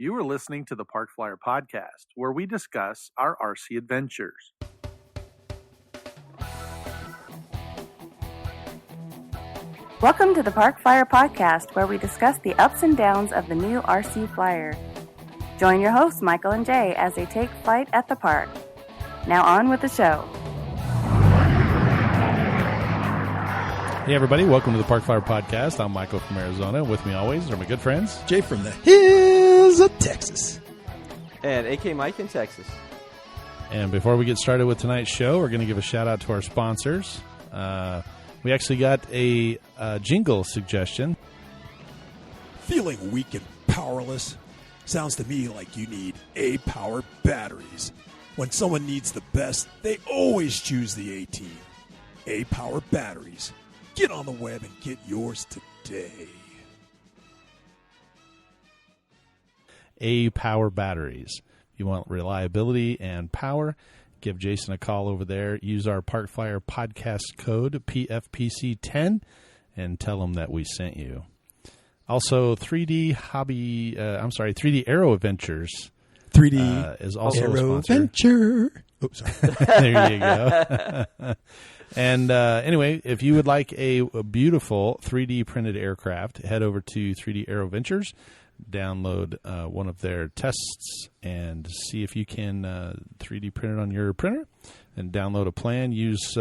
You are listening to the Parkflyer podcast, where we discuss our RC adventures. Welcome to the Parkflyer podcast, where we discuss the ups and downs of the new RC Flyer. Join your hosts, Michael and Jay, as they take flight at the park. Now on with the show. Hey everybody, welcome to the Parkflyer podcast. I'm Michael from Arizona. With me always are my good friends Jay from the hills of Texas. And AK Mike in Texas. And before we get started with tonight's show, we're going to give a shout out to our sponsors. We actually got a jingle suggestion. Feeling weak and powerless? Sounds to me like you need A-Power batteries. When someone needs the best, they always choose the A-Team. A-Power batteries. Get on the web and get yours today. A-Power batteries. If you want reliability and power, give Jason a call over there. Use our Parkflyer podcast code, PFPC10, and tell them that we sent you. Also, 3D Aero Adventures 3D is also Aero a sponsor. Adventure. Oh, sorry. There you go. And anyway, if you would like a beautiful 3D printed aircraft, head over to 3D Aero Ventures, download one of their tests, and see if you can 3D print it on your printer, and download a plan. Use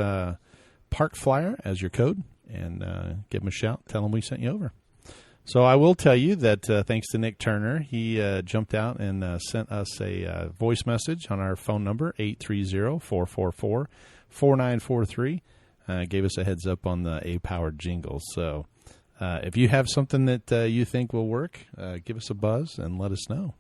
Parkflyer as your code, and give them a shout. Tell them we sent you over. So I will tell you that thanks to Nick Turner, he jumped out and sent us a voice message on our phone number, 830-444-4943. Gave us a heads up on the A-Powered jingle. So if you have something that you think will work, give us a buzz and let us know.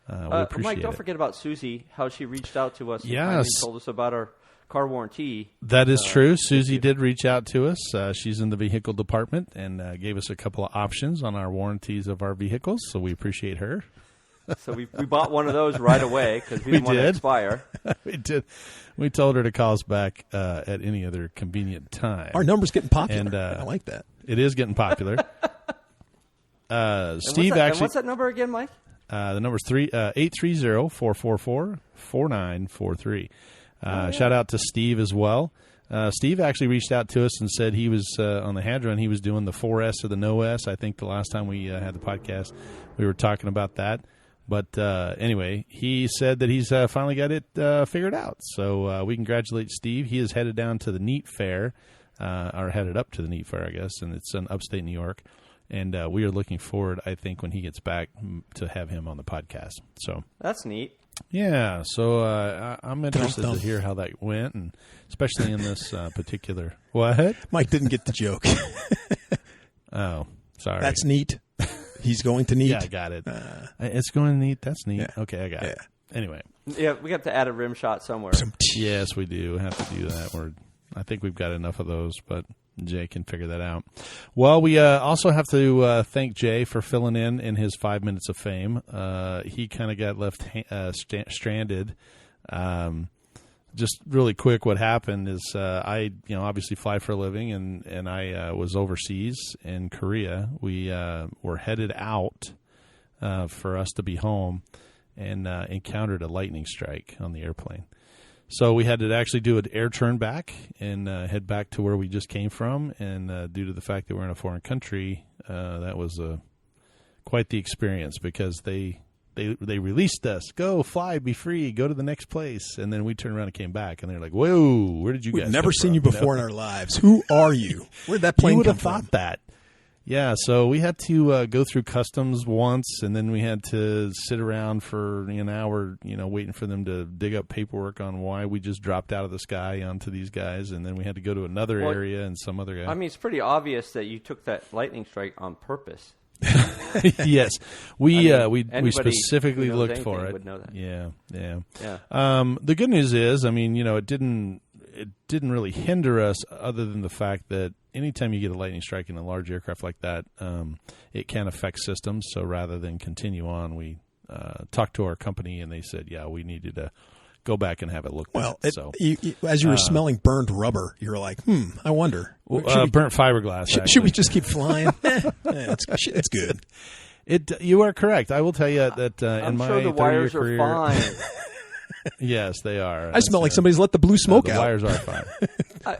We appreciate Mike, don't it. forget about Susie, how she reached out to us Yes. and told us about our car warranty. That is true. Susie did reach out to us. She's in the vehicle department and gave us a couple of options on our warranties of our vehicles, so we appreciate her. So we bought one of those right away because we didn't want to expire. We did. We told her to call us back at any other convenient time. Our number's getting popular. And, I like that. It is getting popular. Steve And what's that number again, Mike? The number's 830-444-4943. Shout out to Steve as well. Steve actually reached out to us and said he was on the Hadron. He was doing the 4S or the No S. I think the last time we had the podcast, we were talking about that. But anyway, he said that he's finally got it figured out. So we congratulate Steve. He is headed down to the NEAT Fair, or headed up to the NEAT Fair, I guess, and it's in upstate New York. And we are looking forward, I think, when he gets back to have him on the podcast. So That's neat. yeah, so I'm interested to hear how that went, and especially in this particular... What? Mike didn't get the joke. Oh, sorry. That's neat. He's going to neat. Yeah, I got it. It's going to neat. That's neat. Yeah. Okay, I got it. Anyway. Yeah, we have to add a rim shot somewhere. Yes, we do have to do that. I think we've got enough of those, but Jay can figure that out. Well, we also have to thank Jay for filling in his 5 minutes of fame. He kind of got left stranded. Just really quick, what happened is I obviously fly for a living, and I was overseas in Korea. We were headed out for us to be home, and encountered a lightning strike on the airplane. So we had to actually do an air turn back and head back to where we just came from. And due to the fact that we're in a foreign country, that was quite the experience, because they released us. Go, fly, be free, go to the next place. And then we turned around and came back, and they're like, whoa, where did you guys We've never seen come you from? before in our lives. Who are you? Where'd that plane You would come have thought from? that. Yeah, so we had to go through customs once, and then we had to sit around for an hour, waiting for them to dig up paperwork on why we just dropped out of the sky onto these guys, and then we had to go to another area and some other guy. I mean, it's pretty obvious that you took that lightning strike on purpose. Yes, we anybody specifically who knows looked for anything it. would know that. Yeah. Yeah. The good news is, it didn't really hinder us, other than the fact that anytime you get a lightning strike in a large aircraft like that, it can affect systems. So rather than continue on, we talked to our company, and they said, yeah, we needed to go back and have it looked Well, at. So, as you were smelling burned rubber, you were like, I wonder. burnt fiberglass. Should we just keep flying? It's good. You are correct. I will tell you that I'm in my sure the 30-year wires career, are fine. Yes, they are. I smell like somebody's let the blue smoke the out. wires are fine.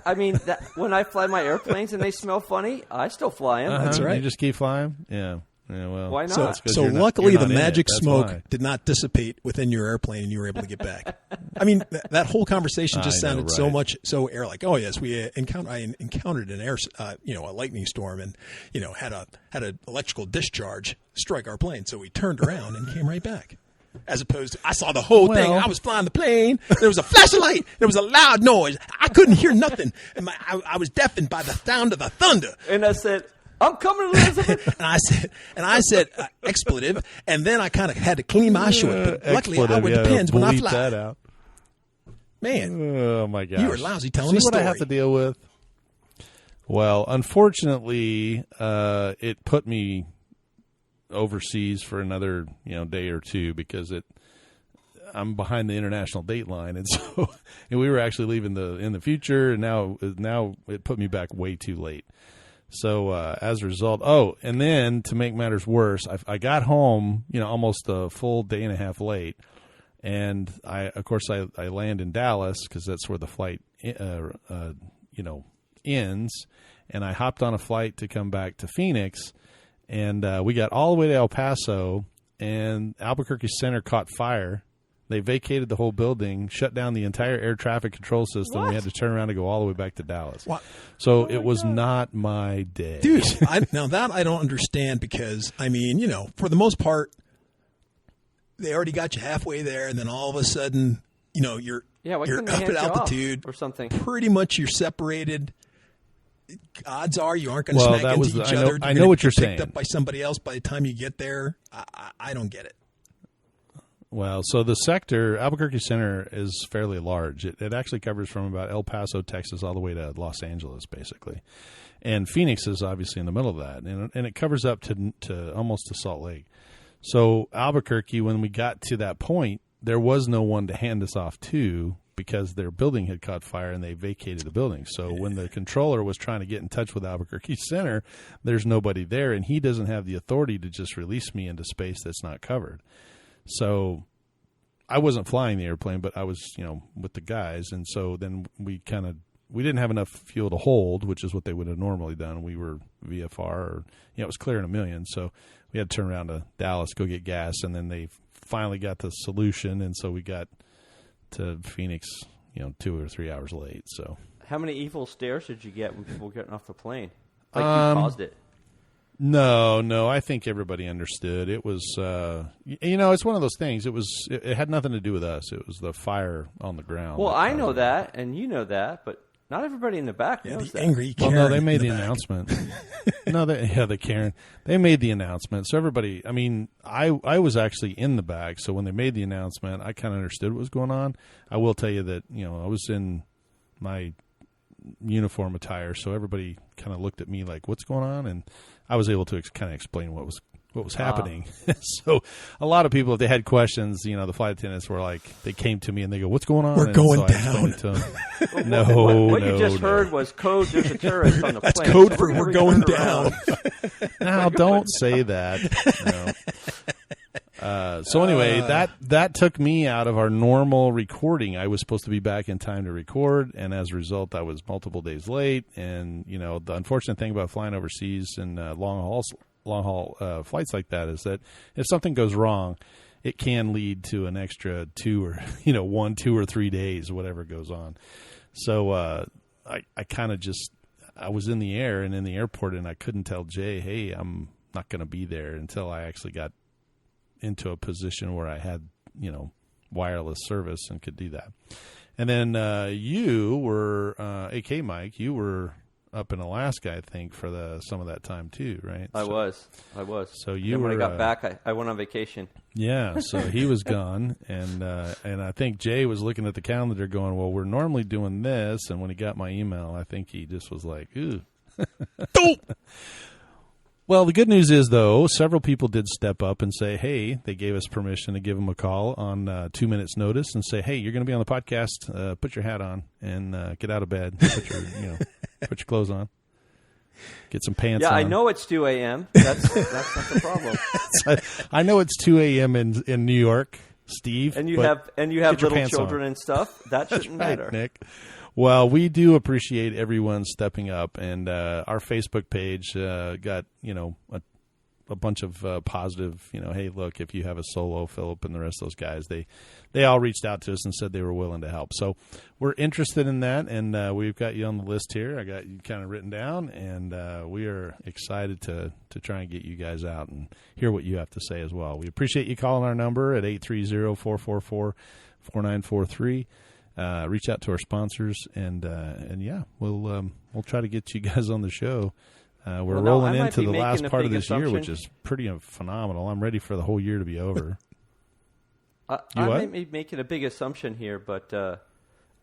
I mean, when I fly my airplanes and they smell funny, I still fly them. That's right. You just keep flying? Yeah. Yeah, well, Why not? So, That's 'cause so you're not- luckily you're the not in magic it. That's smoke why. did not dissipate within your airplane, and you were able to get back. I mean, that whole conversation just I know, sounded so right. much so air like. Oh yes, I encountered an air, a lightning storm, and had an electrical discharge strike our plane. So we turned around and came right back. As opposed to, I saw the whole thing. I was flying the plane. There was a flashlight. There was a loud noise. I couldn't hear nothing, and I was deafened by the sound of the thunder. And I said, I'm coming, Elizabeth. and I said expletive, and then I kind of had to clean my short. But luckily, I wear the pins when I bleep fly. that out. Man, Oh my gosh! you were lousy telling See a what story. I have to deal with? Well, unfortunately, it put me overseas for another day or two because I'm behind the international date line, and so and we were actually leaving in the future, and now it put me back way too late. So as a result, and then to make matters worse, I got home almost a full day and a half late, and I land in Dallas because that's where the flight ends, and I hopped on a flight to come back to Phoenix. And we got all the way to El Paso, and Albuquerque Center caught fire. They vacated the whole building, shut down the entire air traffic control system. What? We had to turn around and go all the way back to Dallas. What? So it was not my day. Dude, now that I don't understand because, I mean, for the most part, they already got you halfway there, and then all of a sudden, you're Why you're couldn't up they at hand you off altitude or something? Pretty much you're separated. Odds are you aren't going to Well, smack that into was- each I know- other. I You're know gonna what you're get picked saying. up by somebody else by the time you get there. I don't get it. Well, so the sector, Albuquerque Center, is fairly large. It actually covers from about El Paso, Texas, all the way to Los Angeles, basically. And Phoenix is obviously in the middle of that. And it covers up to almost to Salt Lake. So Albuquerque, when we got to that point, there was no one to hand us off to because their building had caught fire and they vacated the building. So when the controller was trying to get in touch with Albuquerque Center, there's nobody there, and he doesn't have the authority to just release me into space that's not covered. So I wasn't flying the airplane, but I was, with the guys. And so then we didn't have enough fuel to hold, which is what they would have normally done. We were VFR, or, it was clearing 1 million. So we had to turn around to Dallas, go get gas. And then they finally got the solution. And so we got to Phoenix, 2 or 3 hours late. So How many evil stares did you get when people were getting off the plane? Like you caused it. No, I think everybody understood. It was, it's one of those things. It had nothing to do with us. It was the fire on the ground. Well, that I caused know it. that, and you know that, but not everybody in the back knows The that. angry Well, Karen no, they made in the back. announcement. The Karen. They made the announcement. So everybody, I was actually in the back. So when they made the announcement, I kind of understood what was going on. I will tell you that, I was in my uniform attire. So everybody kind of looked at me like, what's going on? And I was able to kind of explain what was happening. So a lot of people, if they had questions, the flight attendants were like, they came to me and they go, what's going on? We're And going so I explained it to them. No, What you just no. heard was code. There's a terrorist on the plane. That's code so for gonna we're going turn down. around. Now, don't say that. No. So anyway, that took me out of our normal recording. I was supposed to be back in time to record, and as a result, I was multiple days late. And the unfortunate thing about flying overseas and long haul flights like that is that if something goes wrong, it can lead to an extra 2 or 1, 2 or 3 days, whatever goes on. So I kind of I was in the air and in the airport, and I couldn't tell Jay, hey, I'm not going to be there until I actually got into a position where I had, wireless service and could do that. And then you were, AK Mike, you were up in Alaska, I think, for some of that time too, right? I was. So you Then when I were, got back, I went on vacation. Yeah, so he was gone, and I think Jay was looking at the calendar going, well, we're normally doing this, and when he got my email, I think he just was like, ooh. Well, the good news is, though, several people did step up and say, hey, they gave us permission to give them a call on 2 minutes' notice and say, hey, you're going to be on the podcast. Put your hat on and get out of bed. Put your clothes on. Get some pants Yeah, on. I know it's 2 a.m. That's not the problem. I know it's 2 a.m. in New York, Steve. And you but have get your little pants children on. and stuff. That That's shouldn't right, matter. Nick. Well, we do appreciate everyone stepping up, and our Facebook page got a bunch of positive. Hey, look, if you have a solo, Philip and the rest of those guys, they all reached out to us and said they were willing to help. So we're interested in that, and we've got you on the list here. I got you kind of written down, and we are excited to try and get you guys out and hear what you have to say as well. We appreciate you calling our number at 830-444-4943. Reach out to our sponsors, and yeah, we'll try to get you guys on the show. We're rolling into the last part of this year, which is pretty phenomenal. I'm ready for the whole year to be over. I may be making a big assumption here, but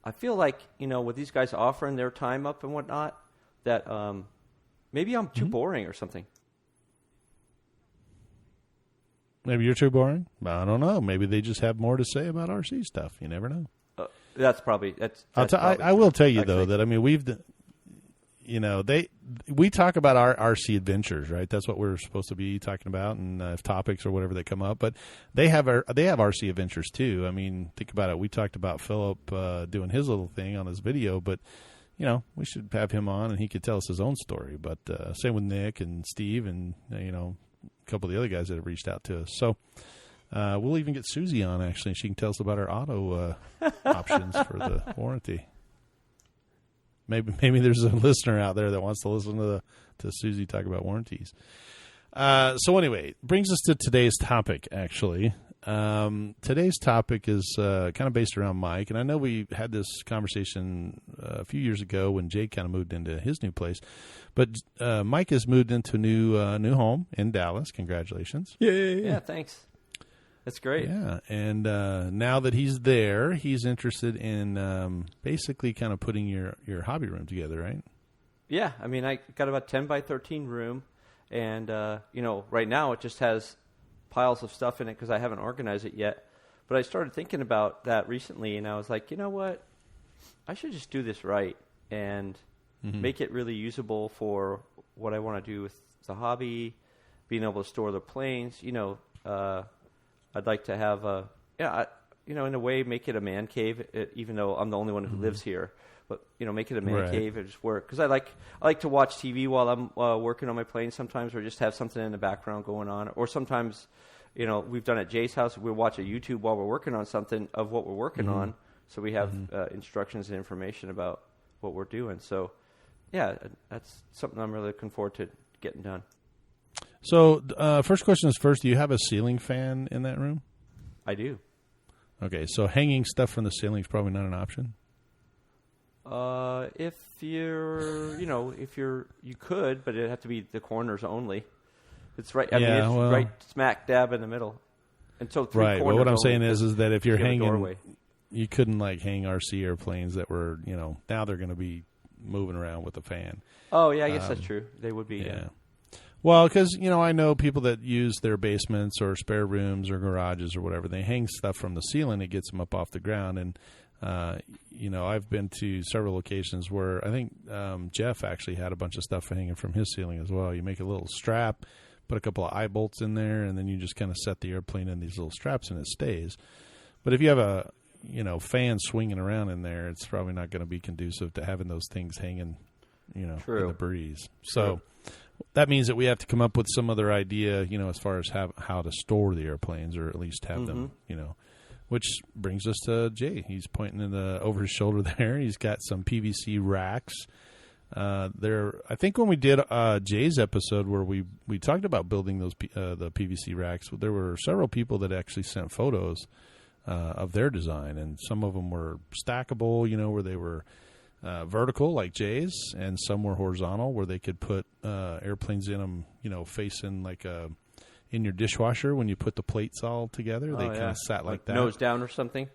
I feel like, with these guys offering their time up and whatnot, that maybe I'm too boring or something. Maybe you're too boring? I don't know. Maybe they just have more to say about RC stuff. You never know. That's probably I will tell you, though, that, I mean, we talk about our RC adventures, right? That's what we're supposed to be talking about, and topics or whatever that come up. But they have RC adventures too. I mean, think about it. We talked about Philip doing his little thing on his video, but we should have him on, and he could tell us his own story. But same with Nick and Steve, and a couple of the other guys that have reached out to us. So we'll even get Susie on. Actually, she can tell us about our auto options for the warranty. Maybe there's a listener out there that wants to listen to Susie talk about warranties. So anyway, brings us to today's topic, actually. Today's topic is kind of based around Mike, and I know we had this conversation a few years ago when Jake kind of moved into his new place. But Mike has moved into a new home in Dallas. Congratulations. Yay. Yeah, thanks. That's great. Yeah, and now that he's there, he's interested in basically kind of putting your hobby room together, right? Yeah, I mean, I got about 10 by 13 room, and right now it just has piles of stuff in it because I haven't organized it yet. But I started thinking about that recently, and I was like, you know what? I should just do this right and make it really usable for what I want to do with the hobby, being able to store the planes. I'd like to have in a way, make it a man cave, even though I'm the only one who lives here. But make it a man cave and just work, because I like to watch TV while I'm working on my plane sometimes, or just have something in the background going on. Or sometimes, we've done at Jay's house, we'll watch a YouTube while we're working on something of what we're working on, so we have instructions and information about what we're doing. So, yeah, that's something I'm really looking forward to getting done. So, first question is first, do you have a ceiling fan in that room? I do. Okay, so hanging stuff from the ceiling is probably not an option? If you could, but it'd have to be the corners only. It's right. Right smack dab in the middle. And so three corners. But what I'm saying is that if you're hanging, you couldn't hang RC airplanes that were, now they're going to be moving around with a fan. Oh yeah, I guess that's true. They would be. Yeah. Well, because, I know people that use their basements or spare rooms or garages or whatever, they hang stuff from the ceiling. It gets them up off the ground. And, I've been to several locations where I think Jeff actually had a bunch of stuff hanging from his ceiling as well. You make a little strap, put a couple of eye bolts in there, and then you just kind of set the airplane in these little straps and it stays. But if you have a, fan swinging around in there, it's probably not going to be conducive to having those things hanging, in the breeze. So that means that we have to come up with some other idea, as far as how to store the airplanes, or at least have them, which brings us to Jay. He's pointing over his shoulder there. He's got some PVC racks. I think when we did Jay's episode where we talked about building those the PVC racks, there were several people that actually sent photos of their design, and some of them were stackable, where they were vertical like Jay's, and some were horizontal where they could put airplanes in them, facing in your dishwasher when you put the plates all together. They kind of sat like that. Nose down or something?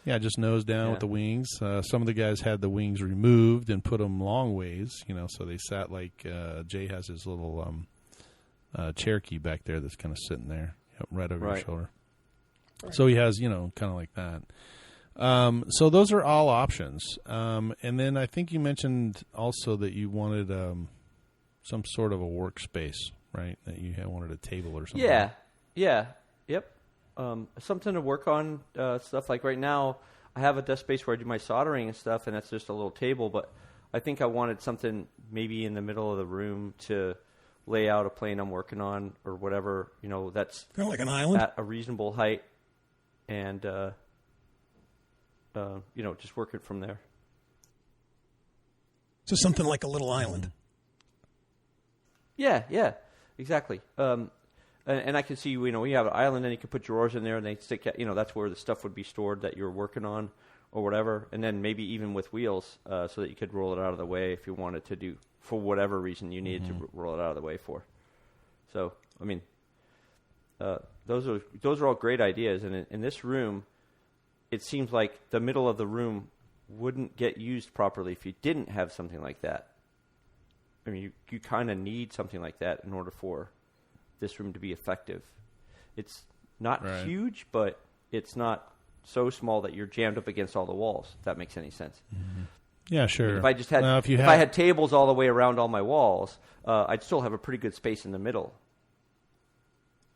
Yeah, just nose down with the wings. Some of the guys had the wings removed and put them long ways, so they sat like Jay has his little Cherokee back there that's kind of sitting there right over your shoulder. So he has, kind of like that. So those are all options. And then I think you mentioned also that you wanted some sort of a workspace, right? That you wanted a table or something. Yeah. Yep. Something to work on, stuff like right now, I have a desk space where I do my soldering and stuff, and that's just a little table, but I think I wanted something maybe in the middle of the room to lay out a plane I'm working on or whatever, that's kind of like an island at a reasonable height, and just work it from there. So something like a little island. Yeah, exactly. And I can see, you have an island, and you can put drawers in there, and they stick, that's where the stuff would be stored that you're working on or whatever. And then maybe even with wheels, so that you could roll it out of the way if you wanted to do, for whatever reason you needed to roll it out of the way for. So, I mean, those are all great ideas. And in this room, it seems like the middle of the room wouldn't get used properly if you didn't have something like that. I mean, you kind of need something like that in order for this room to be effective. It's not huge, but it's not so small that you're jammed up against all the walls, if that makes any sense. Mm-hmm. Yeah, sure. I mean, if I just had, I had tables all the way around all my walls, I'd still have a pretty good space in the middle.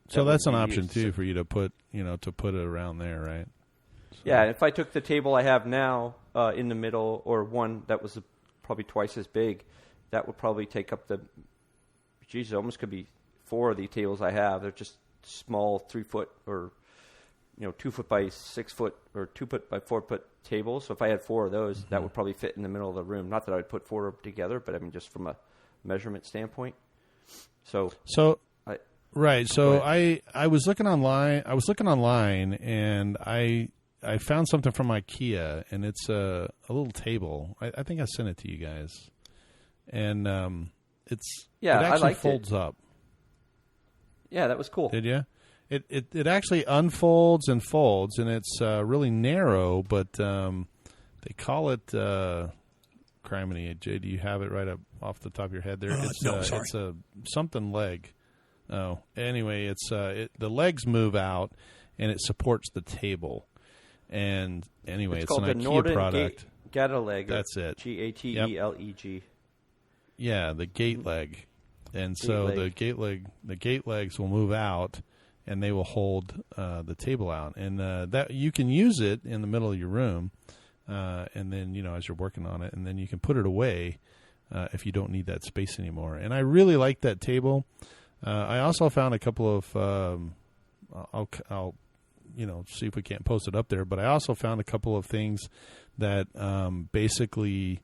So that's an option too for you to put, to put it around there, right? So. Yeah, if I took the table I have now in the middle, or one that was probably twice as big, that would probably take up it almost could be 4 of the tables I have. They're just small 3 foot or 2 foot by 6 foot or 2 foot by 4 foot tables. So if I had 4 of those, that would probably fit in the middle of the room. Not that I would put 4 together, but I mean just from a measurement standpoint. So right. So I was looking online. And I found something from IKEA, and it's a little table. I think I sent it to you guys, and it actually folds up. Yeah, that was cool. Did you? It actually unfolds and folds, and it's really narrow, but they call it criminy. Jay, do you have it right up off the top of your head there? Sorry. It's a something leg. Oh, anyway, it's the legs move out, and it supports the table. And anyway, it's an IKEA product. Gateleg. That's it. Gateleg. Yeah, the gate leg. And so the gate legs will move out, and they will hold the table out. And that you can use it in the middle of your room, and then as you're working on it, and then you can put it away if you don't need that space anymore. And I really like that table. I also found a couple of I'll see if we can't post it up there. But I also found a couple of things that basically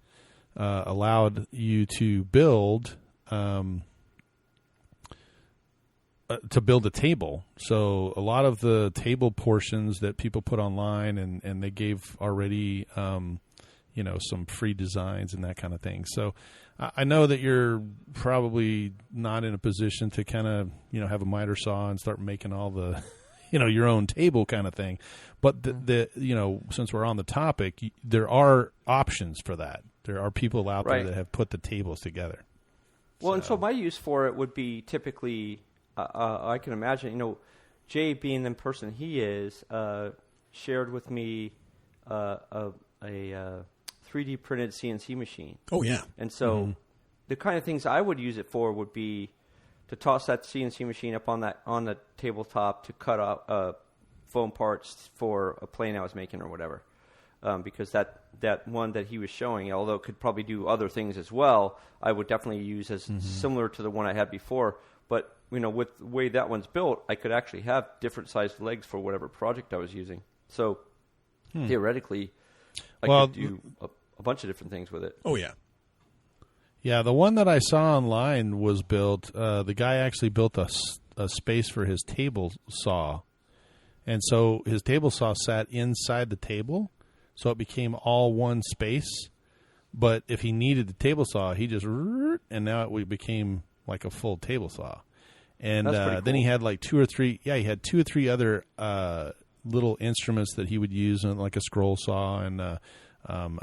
allowed you to build a table. So a lot of the table portions that people put online, and they gave already, some free designs and that kind of thing. So I know that you're probably not in a position to kind of, have a miter saw and start making all the, your own table kind of thing. But since we're on the topic, there are options for that. There are people out there that have put the tables together. Well, and so my use for it would be typically, I can imagine, Jay being the person he is, shared with me a 3D printed CNC machine. Oh, yeah. And so the kind of things I would use it for would be to toss that CNC machine up on the tabletop to cut out foam parts for a plane I was making or whatever. Because that one that he was showing, although it could probably do other things as well, I would definitely use as similar to the one I had before. But, with the way that one's built, I could actually have different sized legs for whatever project I was using. So theoretically, I could do a bunch of different things with it. Oh, yeah. Yeah, the one that I saw online was built, the guy actually built a space for his table saw. And so his table saw sat inside the table, so it became all one space. But if he needed the table saw, he just, and now it became like a full table saw. And cool. Then he had like 2 or 3 other little instruments that he would use, like a scroll saw and a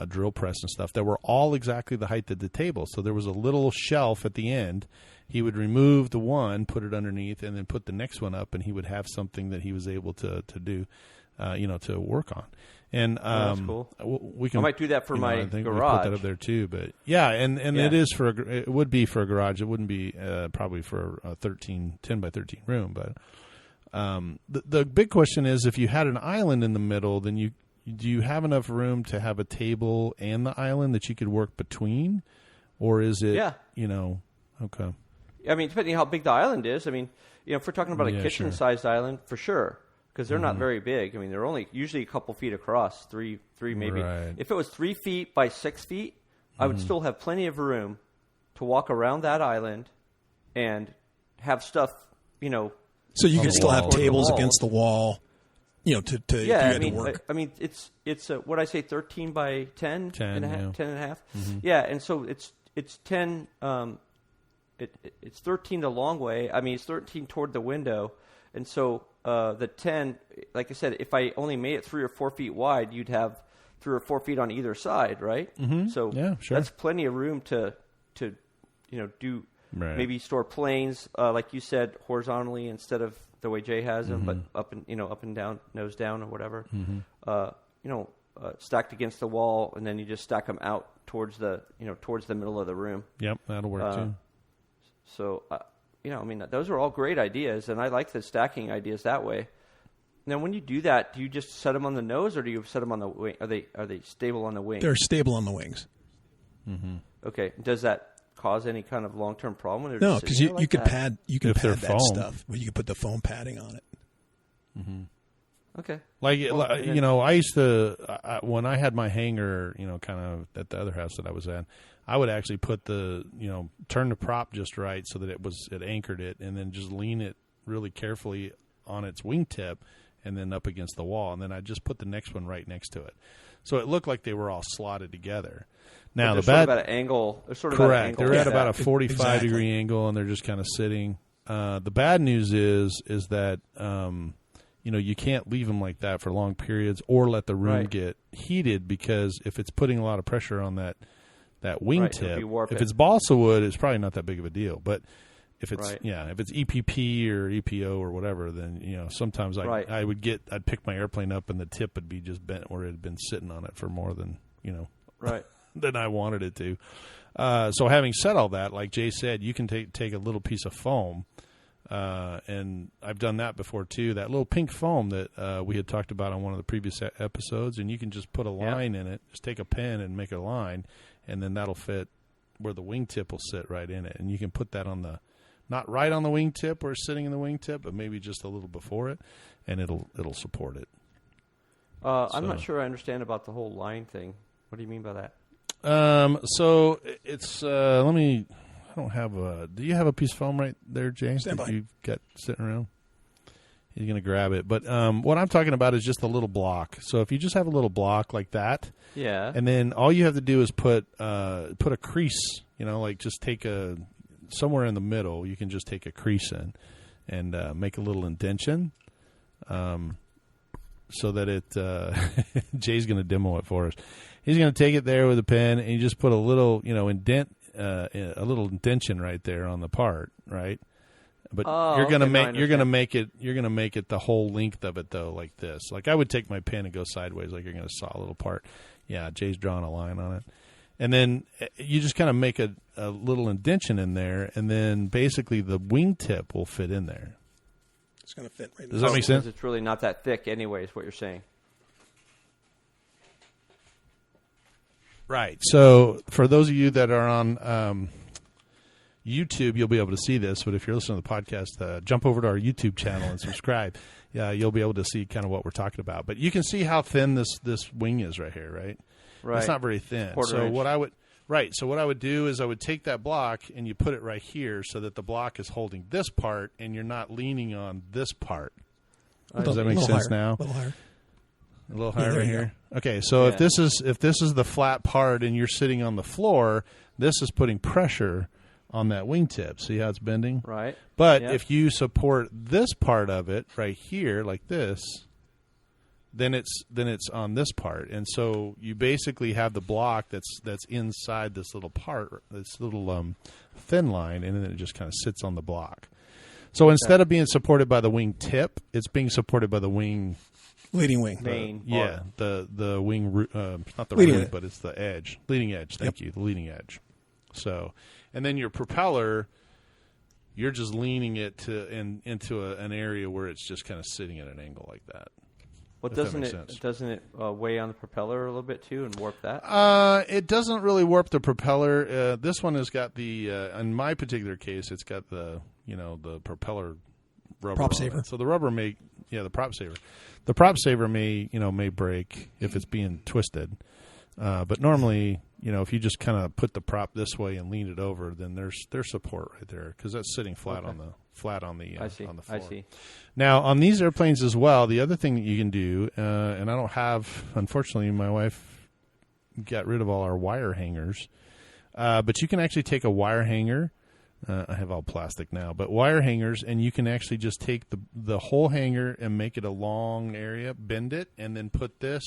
drill press and stuff that were all exactly the height of the table. So there was a little shelf at the end. He would remove the one, put it underneath, and then put the next one up, and he would have something that he was able to do. to work on. And that's cool. We can. I might do that for my I think garage. we put that up there too, but and Yeah. it would be for a garage. It wouldn't be probably for a 10 by 13 room. But the big question is, if you had an island in the middle, then do you have enough room to have a table and the island that you could work between, or is it? Yeah. Okay. I mean, depending on how big the island is. I mean, if we're talking about a kitchen-sized island, for sure, because they're not very big. I mean, they're only usually a couple feet across, three maybe. Right. If it was 3 feet by 6 feet, I would still have plenty of room to walk around that island and have stuff, So you can still have tables wall. against the wall, to if you had to work. I mean, it's what I say, 13 by 10, 10 and a half, yeah. 10 and a half. Yeah, and so it's 10. It's 13 the long way. I mean, it's 13 toward the window, and so the 10, like I said, if I only made it 3 or 4 feet wide, you'd have 3 or 4 feet on either side, right? Mm-hmm. So yeah, sure. that's plenty of room to do Right. maybe store planes, like you said, horizontally instead of the way Jay has them, but up and down, nose down, or whatever. Stacked against the wall, and then you just stack them out towards the middle of the room. Yep, that'll work too. So, those are all great ideas, and I like the stacking ideas that way. Now, when you do that, do you just set them on the nose, or do you set them on the wing? Are they stable on the wing? They're stable on the wings. Mm-hmm. Okay. Does that cause any kind of long-term problem? When they're No, just because sitting there you like could that? pad If they're that foam. stuff. Well, you could put the foam padding on it. Mm-hmm. Okay. I used to when I had my hangar, kind of at the other house that I was at, I would actually put turn the prop just right so that it anchored it, and then just lean it really carefully on its wingtip, and then up against the wall, and then I just put the next one right next to it, so it looked like they were all slotted together. Now they're the sort bad, of at an angle. They're sort of correct. At an angle They're at like about that. a 45 Exactly. degree angle, and they're just kind of sitting. The bad news is that you can't leave them like that for long periods, or let the room Right. get heated, because if it's putting a lot of pressure on that Right, wingtip, it'll be warping. if it's balsa wood, it's probably not that big of a deal. But if it's Right. if it's EPP or EPO or whatever, then sometimes Right. I'd pick my airplane up and the tip would be just bent where it had been sitting on it for more than Right. than I wanted it to. So having said all that, like Jay said, you can take a little piece of foam, and I've done that before too. That little pink foam that we had talked about on one of the previous episodes, and you can just put a line in it. Just take a pen and make a line, and then that'll fit where the wingtip will sit right in it. And you can put that not right on the wingtip where it's sitting in the wingtip, but maybe just a little before it, and it'll support it. I'm not sure I understand about the whole line thing. What do you mean by that? So it's let me. I don't have a. Do you have a piece of foam right there, Jay? Stand that by. you've got sitting around? He's going to grab it. But what I'm talking about is just a little block. So if you just have a little block like that, Yeah. and then all you have to do is put a crease. Just take somewhere in the middle. You can just take a crease in and make a little indention. So that it Jay's going to demo it for us. He's going to take it there with a pen, and you just put a little, indent, a little indention right there on the part, right? But you're going to make it the whole length of it though, like this. Like I would take my pen and go sideways, like you're going to saw a little part. Yeah, Jay's drawing a line on it, and then you just kind of make a little indention in there, and then basically the wingtip will fit in there. It's going to fit right Does now. that make sense? It's really not that thick, anyway. Is what you're saying? Right. So for those of you that are on YouTube, you'll be able to see this. But if you're listening to the podcast, jump over to our YouTube channel and subscribe. Yeah, you'll be able to see kind of what we're talking about. But you can see how thin this wing is right here, right? Right. It's not very thin. Quarter So inch. what I would do is I would take that block and you put it right here so that the block is holding this part and you're not leaning on this part. Does that make sense now? A little higher. A little higher there right you here. Okay, so if this is the flat part and you're sitting on the floor, this is putting pressure on that wingtip. See how it's bending? Right. But Yep. if you support this part of it right here, like this, then it's on this part, and so you basically have the block that's inside this little part, this little thin line, and then it just kind of sits on the block. So instead of being supported by the wing tip, it's being supported by the wing Leading wing. main. Yeah, the wing, not the Leading root, edge. but it's the edge. Leading edge, thank you, the leading edge. So, and then your propeller, you're just leaning it into an area where it's just kind of sitting at an angle like that. Well, if that makes sense. doesn't it weigh on the propeller a little bit too and warp that? It doesn't really warp the propeller. This one has got the, in my particular case, it's got the propeller rubber. Prop on saver. it. So the rubber the prop saver. The prop saver may break if it's being twisted. But normally, if you just kind of put the prop this way and lean it over, then there's support right there because that's sitting flat on the on the floor. I see. Now on these airplanes as well, the other thing that you can do, and I don't have, unfortunately, my wife got rid of all our wire hangers, but you can actually take a wire hanger. I have all plastic now, but wire hangers, and you can actually just take the whole hanger and make it a long area, bend it, and then put this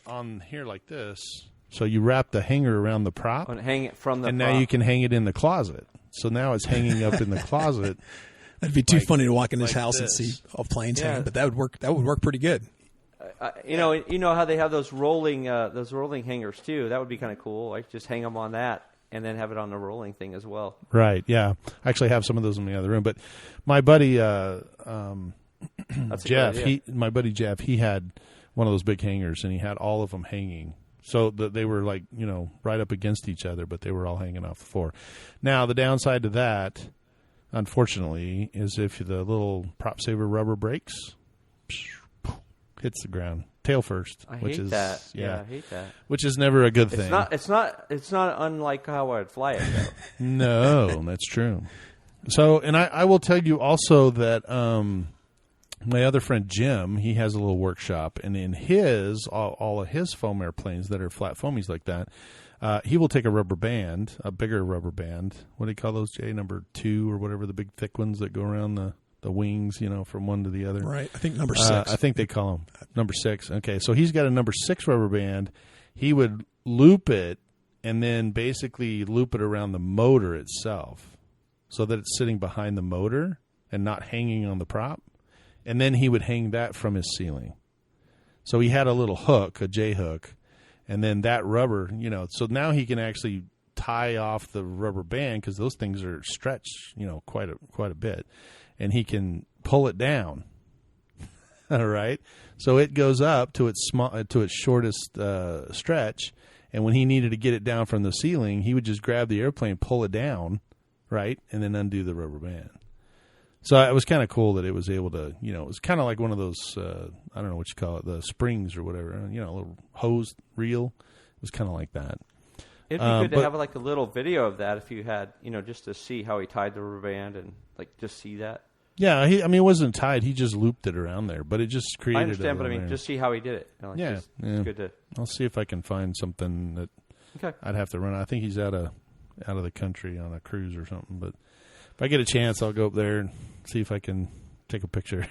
on here like this. So you wrap the hanger around the prop, And hang it from the and prop. now you can hang it in the closet. So now it's hanging up in the closet. That'd be too funny to walk in this like house this. and see all planes Yeah. hanging, but that would work. That would work pretty good. You know how they have those rolling hangers too. That would be kind of cool. Like just hang them on that, and then have it on the rolling thing as well. Right, yeah. I actually have some of those in the other room. But my buddy That's a Jeff, good idea. he had one of those big hangers, and he had all of them hanging. So they were like, right up against each other, but they were all hanging off the floor. Now, the downside to that, unfortunately, is if the little prop saver rubber breaks, hits the ground tail first. I which hate is, that. Yeah, I hate that. Which is never a good thing. It's not unlike how I'd fly it though. No, that's true. So, and I will tell you also that my other friend Jim, he has a little workshop, and in all of his foam airplanes that are flat foamies like that, he will take a rubber band, a bigger rubber band. What do you call those, Jay? Number 2 or whatever, the big thick ones that go around the wings, from one to the other. Right. I think number 6. I think they call them number 6. Okay, so he's got a number 6 rubber band. He would loop it and then basically loop it around the motor itself so that it's sitting behind the motor and not hanging on the prop. And then he would hang that from his ceiling. So he had a little hook, a J hook, and then that rubber, so now he can actually tie off the rubber band because those things are stretched, quite a bit, and he can pull it down. All right, so it goes up to its shortest stretch, and when he needed to get it down from the ceiling, he would just grab the airplane, pull it down, right, and then undo the rubber band. So it was kind of cool that it was able to, it was kind of like one of those, I don't know what you call it, the springs or whatever, a little hose reel. It was kind of like that. It'd be good to have like a little video of that if you had, just to see how he tied the rubber band and like just see that. Yeah, it wasn't tied. He just looped it around there, but it just created. I understand, but I mean, there. just see how he did it. Yeah. It's good to. I'll see if I can find something that I'd have to run. I think he's out of the country on a cruise or something, but if I get a chance, I'll go up there and see if I can take a picture.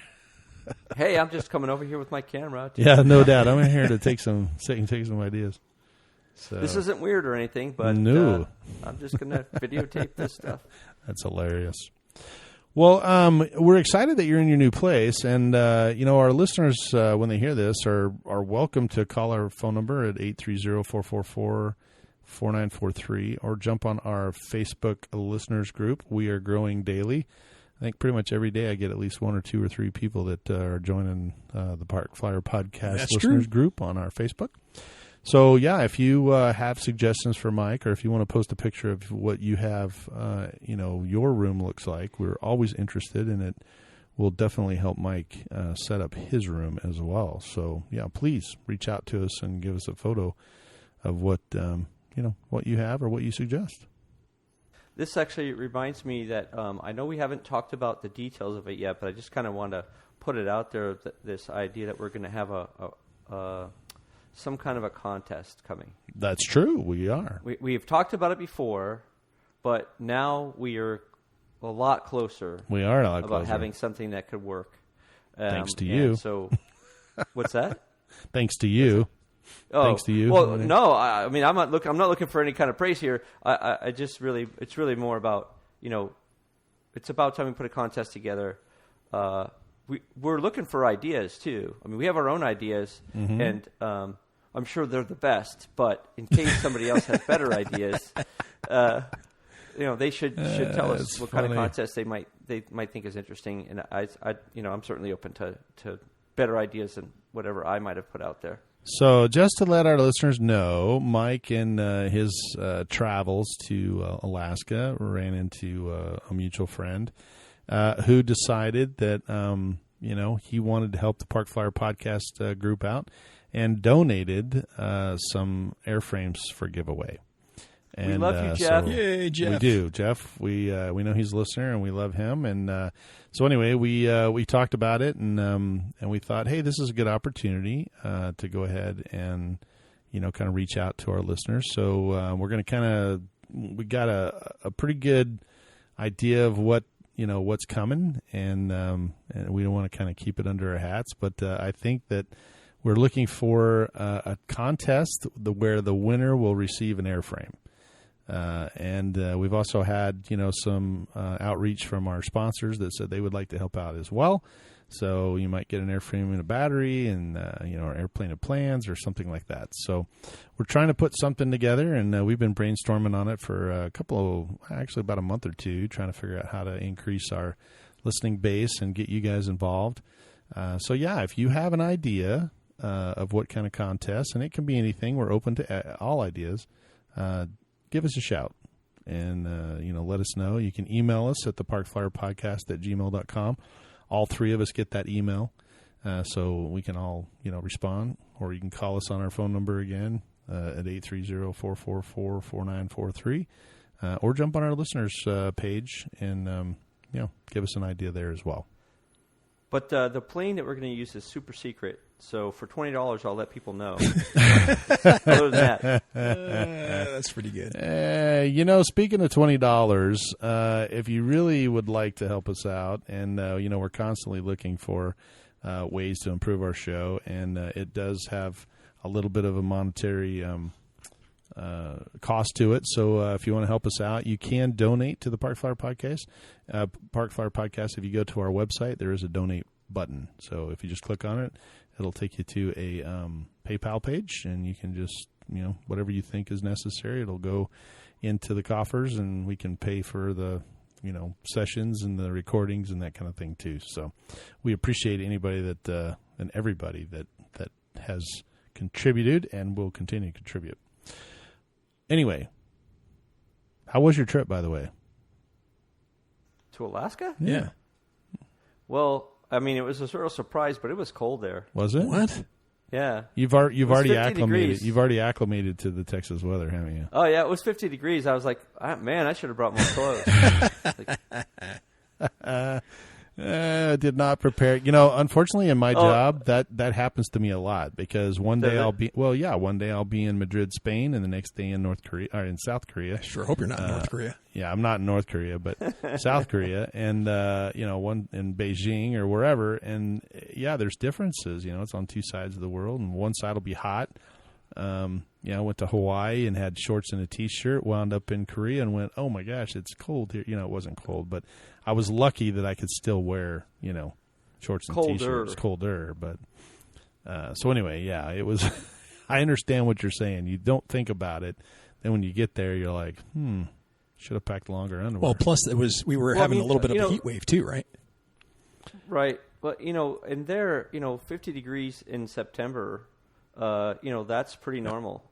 Hey, I'm just coming over here with my camera. Yeah, no doubt. I'm in here to take some ideas. So this isn't weird or anything, but no. I'm just going to videotape this stuff. That's hilarious. Well, we're excited that you're in your new place, and our listeners, when they hear this, are welcome to call our phone number at 830-444-4943 or jump on our Facebook listeners group. We are growing daily. I think pretty much every day I get at least 1 or 2 or 3 people that are joining the Parkflyer podcast That's listeners true. group on our Facebook. So, yeah, if you have suggestions for Mike, or if you want to post a picture of what you have, your room looks like, we're always interested, and it will definitely help Mike set up his room as well. So, yeah, please reach out to us and give us a photo of what you have or what you suggest. This actually reminds me that I know we haven't talked about the details of it yet, but I just kind of want to put it out there, this idea that we're going to have some kind of a contest coming. That's true. We are. We've talked about it before, but now we are a lot closer. We are a lot about closer. having something that could work. Thanks to you. So, what's that? Thanks to you. Oh, Thanks to you. Well, no, I mean, I'm not looking for any kind of praise here. I just really, it's really more about, it's about time we put a contest together. we're looking for ideas too. I mean, we have our own ideas, and I'm sure they're the best. But in case somebody else has better ideas, they should tell us what kind of contest they might think is interesting. And I'm certainly open to better ideas than whatever I might have put out there. So just to let our listeners know, Mike in his travels to Alaska ran into a mutual friend who decided that he wanted to help the Parkflyer podcast group out and donated some airframes for giveaway. And, we love you, Jeff. So Yay, Jeff. We do, Jeff. We know he's a listener, and we love him. And so anyway, we talked about it, and we thought, hey, this is a good opportunity to go ahead and kind of reach out to our listeners. So we're going to we got a pretty good idea of what's coming, and we don't want to kind of keep it under our hats, but I think that we're looking for a contest where the winner will receive an airframe. And we've also had, some outreach from our sponsors that said they would like to help out as well. So you might get an airframe and a battery and, or airplane of plans or something like that. So we're trying to put something together, and we've been brainstorming on it for about a month or two, trying to figure out how to increase our listening base and get you guys involved. So if you have an idea of what kind of contest, and it can be anything, we're open to all ideas, give us a shout and, let us know. You can email us at theparkflyerpodcast@gmail.com. All three of us get that email, so we can all, respond. Or you can call us on our phone number again at 830-444-4943, or jump on our listeners page and, give us an idea there as well. But the plane that we're going to use is super secret. So for $20, I'll let people know. Other than that, that's pretty good. Speaking of $20, if you really would like to help us out, and we're constantly looking for ways to improve our show, and it does have a little bit of a monetary cost to it. So if you want to help us out, you can donate to the Parkflyer Podcast. Parkflyer Podcast. If you go to our website, there is a donate button. So if you just click on it, it'll take you to a PayPal page, and you can just, whatever you think is necessary, it'll go into the coffers, and we can pay for the, sessions and the recordings and that kind of thing too. So we appreciate anybody that and everybody that has contributed and will continue to contribute. Anyway, how was your trip, by the way? to Alaska? Yeah. Well, I mean, it was a sort of surprise, but it was cold there. Was it? What? Yeah. You've already acclimated. degrees. You've already acclimated to the Texas weather, haven't you? Oh yeah, it was 50 degrees. I was like, man, I should have brought more clothes. Did not prepare. Unfortunately, in my job, that happens to me a lot because one day I'll be in Madrid, Spain, and the next day in North Korea or in South Korea. I sure hope you're not in North Korea. Yeah, I'm not in North Korea, but South Korea, and one in Beijing or wherever. And there's differences. It's on two sides of the world, and one side will be hot. I went to Hawaii and had shorts and a T-shirt, wound up in Korea and went, oh my gosh, it's cold here. It wasn't cold, but I was lucky that I could still wear, shorts and T-shirts. Colder. But so anyway, it was, I understand what you're saying. You don't think about it. Then when you get there, you're like, should have packed longer underwear. Well, plus we were having a little bit of a heat wave too, right? Right. But, and there, 50 degrees in September, that's pretty normal.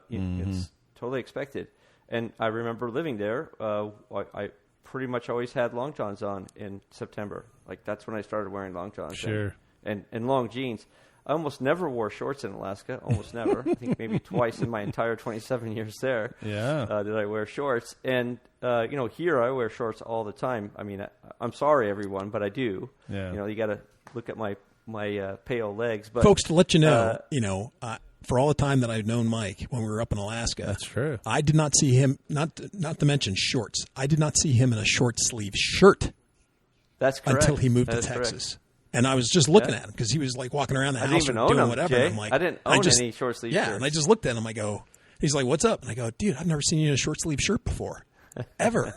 It's totally expected. And I remember living there. I pretty much always had long johns on in September. Like, that's when I started wearing long johns. Sure. And long jeans. I almost never wore shorts in Alaska. Almost never. I think maybe twice in my entire 27 years there. Yeah. Did I wear shorts. And, here I wear shorts all the time. I mean, I'm sorry, everyone, but I do. Yeah. You got to look at my pale legs. But folks, to let you know, for all the time that I've known Mike when we were up in Alaska, that's true. I did not see him. Not to mention shorts. I did not see him in a short sleeve shirt. That's correct. Until he moved to Texas. Correct. And I was just looking at him because he was like walking around the house or doing whatever. Jay. And I'm like, I didn't own any short sleeve shirts. Yeah, and I just looked at him. I go, he's like, "What's up?" And I go, "Dude, I've never seen you in a short sleeve shirt before, ever."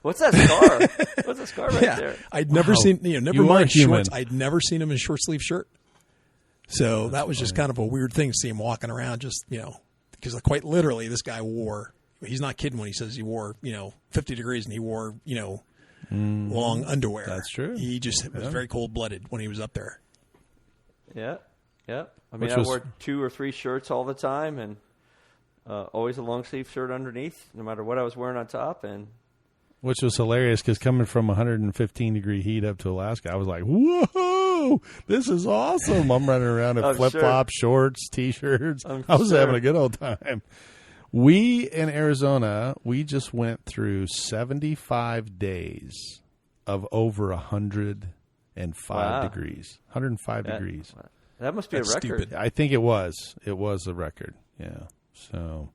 What's that scar? What's that scar right there? I'd never seen, never You are mind human. shorts. I'd never seen him in a short sleeve shirt. So that was just kind of a weird thing to see him walking around just, because quite literally this guy wore, he's not kidding when he says he wore, 50 degrees and he wore, long underwear. That's true. He just was very cold-blooded when he was up there. Yeah. I mean, I wore 2 or 3 shirts all the time and always a long sleeve shirt underneath, no matter what I was wearing on top. And which was hilarious because coming from 115-degree heat up to Alaska, I was like, whoa, this is awesome. I'm running around in flip-flops, shorts, T-shirts. I was having a good old time. We, in Arizona, we just went through 75 days of over 105 degrees. 105 degrees. That must be a record. Stupid. I think it was. It was a record, yeah. So,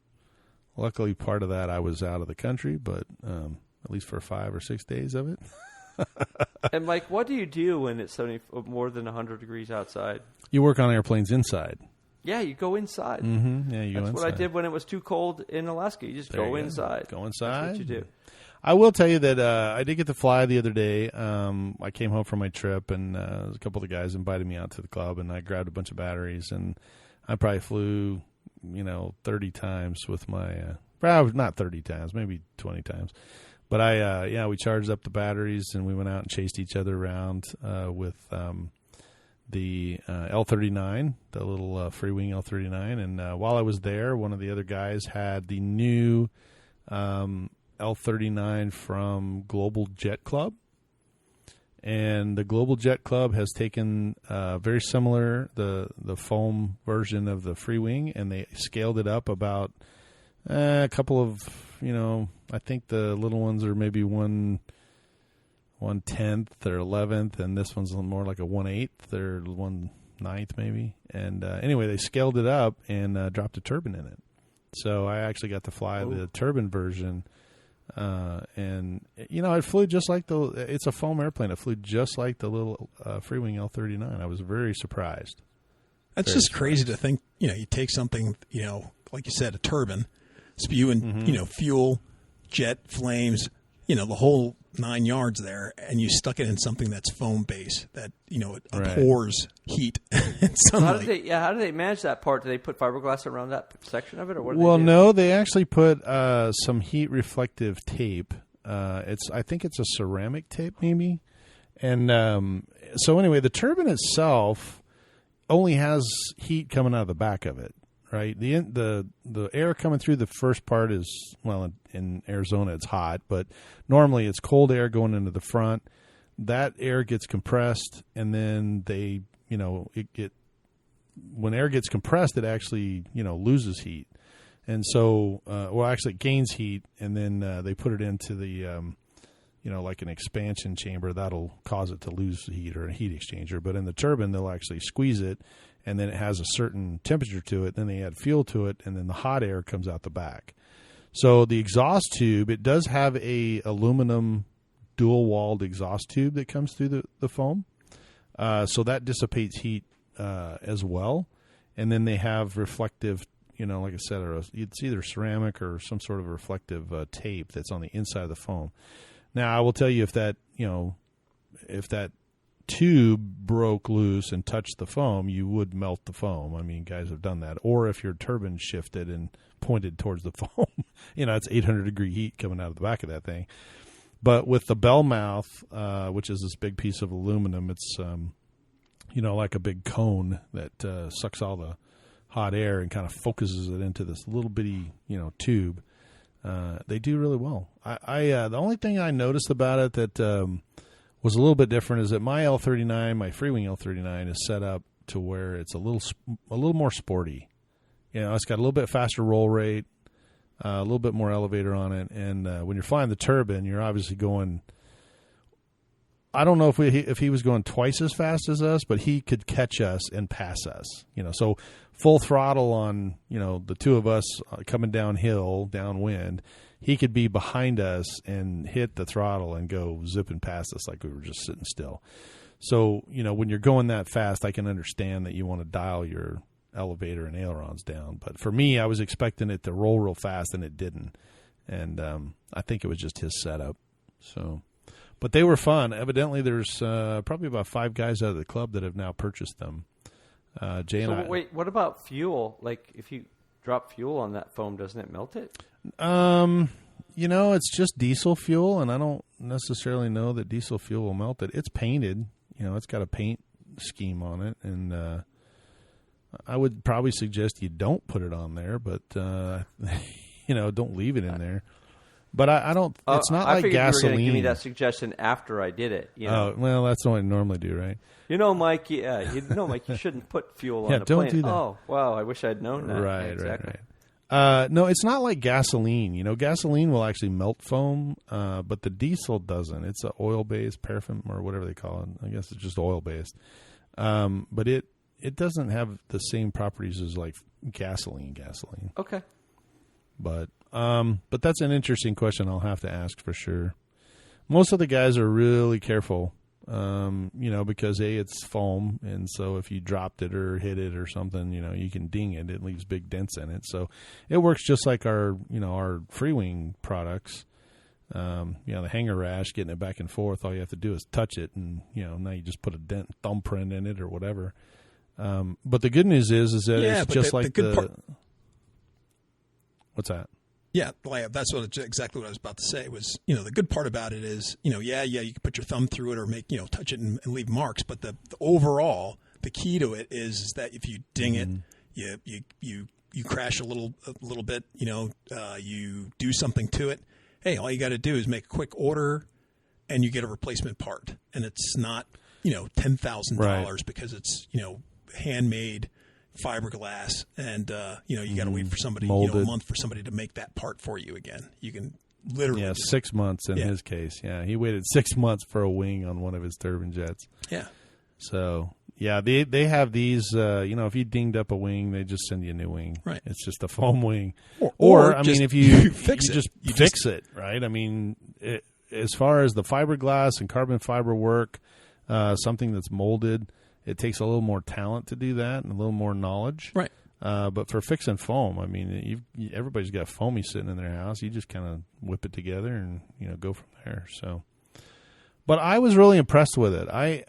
luckily, part of that I was out of the country, but at least for 5 or 6 days of it. And, Mike, what do you do when it's more than 100 degrees outside? You work on airplanes inside. Yeah, you go inside. Mm-hmm. Yeah, you go inside. That's what I did when it was too cold in Alaska. You just go inside. Go inside. That's what you do. I will tell you that I did get to fly the other day. I came home from my trip, and a couple of the guys invited me out to the club, and I grabbed a bunch of batteries, and I probably flew, 30 times with my probably not 30 times, maybe 20 times. But we charged up the batteries, and we went out and chased each other around with the L-39, the little free-wing L-39. And while I was there, one of the other guys had the new L-39 from Global Jet Club. And the Global Jet Club has taken very similar, the foam version of the free wing, and they scaled it up about a couple of, I think the little ones are maybe 1/10 or 11th, and this one's more like a 1/8 or 1/9 maybe. And anyway, they scaled it up and dropped a turbine in it. So I actually got to fly the turbine version. And it flew just like it's a foam airplane. It flew just like the little free wing L-39. I was very surprised. That's just crazy to think, you take something, like you said, a turbine, spewing, fuel, jet, flames, the whole 9 yards there, and you stuck it in something that's foam base that, it abhors heat and sunlight. How do they manage that part? Do they put fiberglass around that section of it, or what? No, they actually put some heat reflective tape. I think it's a ceramic tape, maybe. And so anyway, the turbine itself only has heat coming out of the back of it. Right, the air coming through the first part is, well, in Arizona it's hot, but normally it's cold air going into the front. That air gets compressed, and then when air gets compressed, it actually loses heat, and so actually it gains heat, and then they put it into the like an expansion chamber that'll cause it to lose heat, or a heat exchanger. But in the turbine, they'll actually squeeze it, and then it has a certain temperature to it. Then they add fuel to it, and then the hot air comes out the back. So the exhaust tube, it does have a aluminum dual-walled exhaust tube that comes through the foam. So that dissipates heat as well. And then they have reflective, like I said, it's either ceramic or some sort of reflective tape that's on the inside of the foam. Now, I will tell you, if that tube broke loose and touched the foam, you would melt the foam. I mean, guys have done that. Or if your turbine shifted and pointed towards the foam, it's 800-degree heat coming out of the back of that thing. But with the bell mouth, which is this big piece of aluminum, it's like a big cone that sucks all the hot air and kind of focuses it into this little bitty tube. They do really well. The only thing I noticed about it that was a little bit different is that my L-39, my free-wing L-39, is set up to where it's a little more sporty. It's got a little bit faster roll rate, a little bit more elevator on it, and when you're flying the turbine, you're obviously going. I don't know if he was going twice as fast as us, but he could catch us and pass us. So full throttle on the two of us coming downhill, downwind. He could be behind us and hit the throttle and go zipping past us like we were just sitting still. So, when you're going that fast, I can understand that you want to dial your elevator and ailerons down. But for me, I was expecting it to roll real fast, and it didn't. And I think it was just his setup. So, but they were fun. Evidently, there's probably about 5 guys out of the club that have now purchased them. Jay and I. Wait, what about fuel? Like, if you drop fuel on that foam, doesn't it melt it? It's just diesel fuel, and I don't necessarily know that diesel fuel will melt it. It's painted. It's got a paint scheme on it, and I would probably suggest you don't put it on there, but don't leave it in there. But I don't. It's not like gasoline. You were going to give me that suggestion after I did it. Oh, well, that's what I normally do, right? Mike. Yeah, Mike. You shouldn't put fuel on a don't plane. do that. Oh, wow! I wish I'd known that. Right, yeah, exactly. right. No, it's not like gasoline. Gasoline will actually melt foam, but the diesel doesn't. It's an oil-based, paraffin, or whatever they call it. I guess it's just oil-based. But it doesn't have the same properties as like gasoline. Okay. But that's an interesting question. I'll have to ask for sure. Most of the guys are really careful, because it's foam, and so if you dropped it or hit it or something, you can ding it. It leaves big dents in it, so it works just like our free wing products. The hanger rash, getting it back and forth. All you have to do is touch it, and now you just put a dent, thumbprint in it or whatever. But the good news is that it's just like the. What's that? Yeah, that's exactly what I was about to say. Was the good part about it is you can put your thumb through it or make touch it and leave marks, but the overall the key to it is that if you ding it, you crash a little bit, you do something to it. Hey, all you got to do is make a quick order, and you get a replacement part, and it's not $10,000 because it's handmade fiberglass, and you got to wait for somebody a month for somebody to make that part for you again. You can literally 6 months in his case. Yeah, he waited 6 months for a wing on one of his turbine jets. Yeah. So they have these. If you dinged up a wing, they just send you a new wing. Right. It's just a foam wing. Or I mean, if you fix it, you fix it, right? I mean, as far as the fiberglass and carbon fiber work, something that's molded. It takes a little more talent to do that and a little more knowledge. Right. But for fixing foam, I mean, everybody's got foamy sitting in their house. You just kind of whip it together and, go from there. So, but I was really impressed with it. I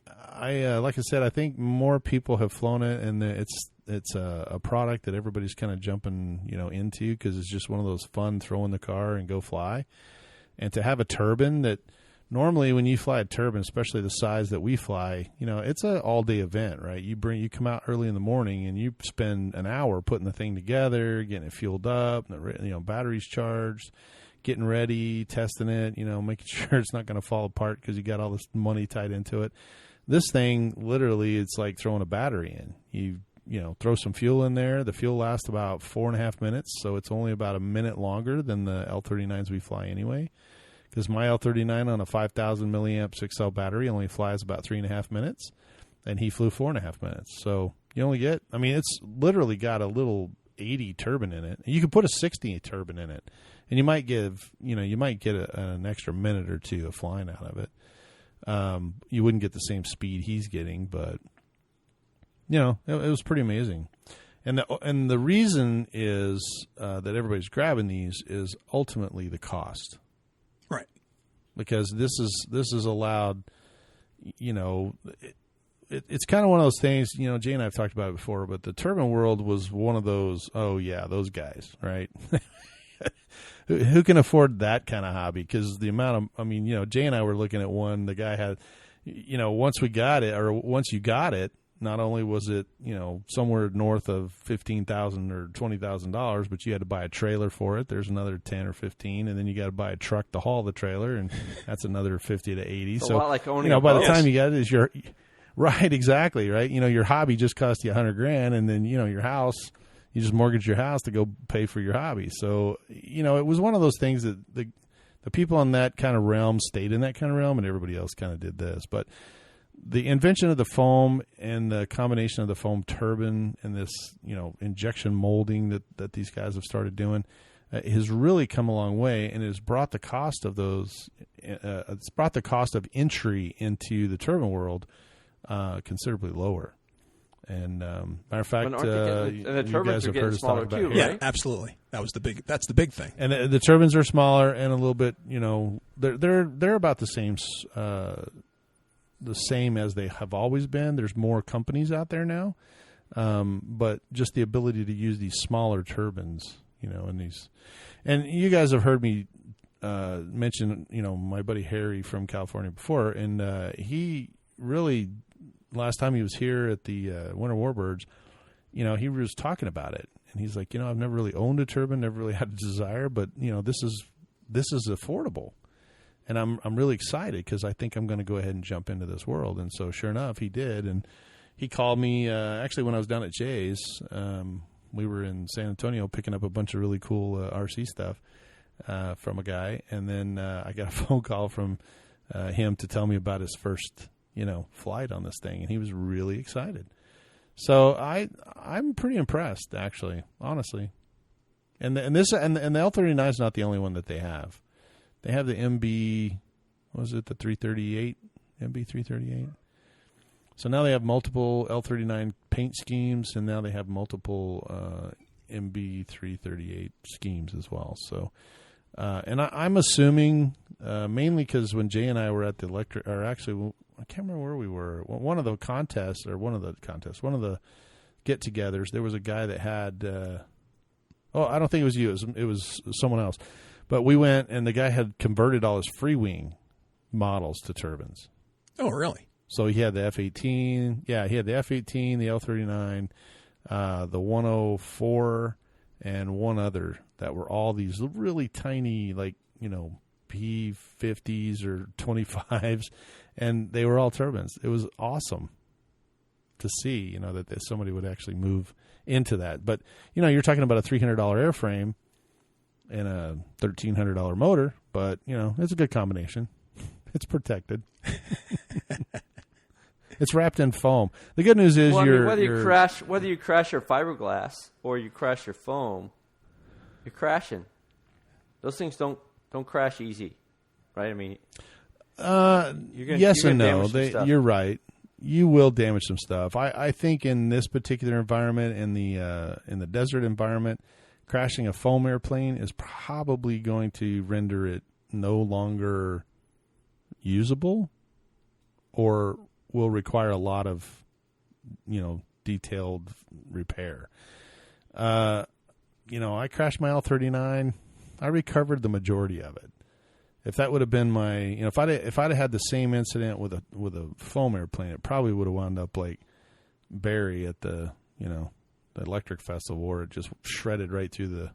like I said, I think more people have flown it, and it's a product that everybody's kind of jumping, into, because it's just one of those fun throw in the car and go fly. And to have a turbine that, normally, when you fly a turbine, especially the size that we fly, it's an all-day event, right? You come out early in the morning and you spend an hour putting the thing together, getting it fueled up, batteries charged, getting ready, testing it, making sure it's not going to fall apart because you got all this money tied into it. This thing, literally, it's like throwing a battery in. You throw some fuel in there. The fuel lasts about 4.5 minutes, so it's only about a minute longer than the L39s we fly anyway. Because my L39 on a 5,000 milliamp 6-cell battery only flies about 3.5 minutes, and he flew 4.5 minutes. So you only get, it's literally got a little 80 turbine in it. You could put a 60 turbine in it, and you might get an extra minute or two of flying out of it. You wouldn't get the same speed he's getting, but it was pretty amazing. And the reason is that everybody's grabbing these is ultimately the cost. Right. Because this is allowed, it's kind of one of those things, Jay and I have talked about it before, but the turbine world was one of those, those guys, right? Who can afford that kind of hobby? Because the amount of, Jay and I were looking at one, the guy had, once you got it, not only was it, somewhere north of $15,000 or $20,000, but you had to buy a trailer for it. There's another 10 or 15, and then you got to buy a truck to haul the trailer, and that's another 50 to 80. So, a lot like owning by the time you got it, is your right, exactly, right. Your hobby just cost you $100,000, and then your house, you just mortgage your house to go pay for your hobby. So it was one of those things that the people in that kind of realm stayed in that kind of realm, and everybody else kind of did this, but. The invention of the foam and the combination of the foam turbine and this, injection molding that these guys have started doing has really come a long way, and has brought the cost of those. It's brought the cost of entry into the turbine world considerably lower. And matter of fact, and the you turbines guys are have heard us smaller talk about too, it. right? Yeah, absolutely. That's the big thing. And the turbines are smaller and a little bit, they're about the same as they have always been. There's more companies out there now, but just the ability to use these smaller turbines, and you guys have heard me mention, my buddy Harry from California before, and he really, last time he was here at the Winter Warbirds, he was talking about it, and he's like, I've never really owned a turbine, never really had a desire, but this is affordable, and I'm really excited because I think I'm going to go ahead and jump into this world. And so, sure enough, he did, and he called me actually when I was down at Jay's. We were in San Antonio picking up a bunch of really cool RC stuff from a guy, and then I got a phone call from him to tell me about his first flight on this thing, and he was really excited. So I'm pretty impressed, actually, honestly. And the L39 is not the only one that they have. They have the MB, what was it, the 338, MB 338. So now they have multiple L39 paint schemes, and now they have multiple MB 338 schemes as well. So, and I'm assuming mainly because when Jay and I were at the I can't remember where we were. One of the get-togethers, there was a guy that had. I don't think it was you. It was someone else. But we went, and the guy had converted all his free-wing models to turbines. Oh, really? So he had the F-18. Yeah, he had the F-18, the L-39, the 104, and one other that were all these really tiny, P-50s or 25s, and they were all turbines. It was awesome to see, that somebody would actually move into that. But, you're talking about a $300 airframe and a $1,300 motor, but, it's a good combination. It's protected. It's wrapped in foam. The good news is whether you crash your fiberglass or you crash your foam, you're crashing. Those things don't crash easy, right? I mean, yes and no. You're right. You will damage some stuff. I think in this particular environment, in the desert environment, crashing a foam airplane is probably going to render it no longer usable, or will require a lot of, detailed repair. I crashed my L-39. I recovered the majority of it. If that would have been my, if I'd had the same incident with a foam airplane, it probably would have wound up like Barry at the electric festival, where it just shredded right through the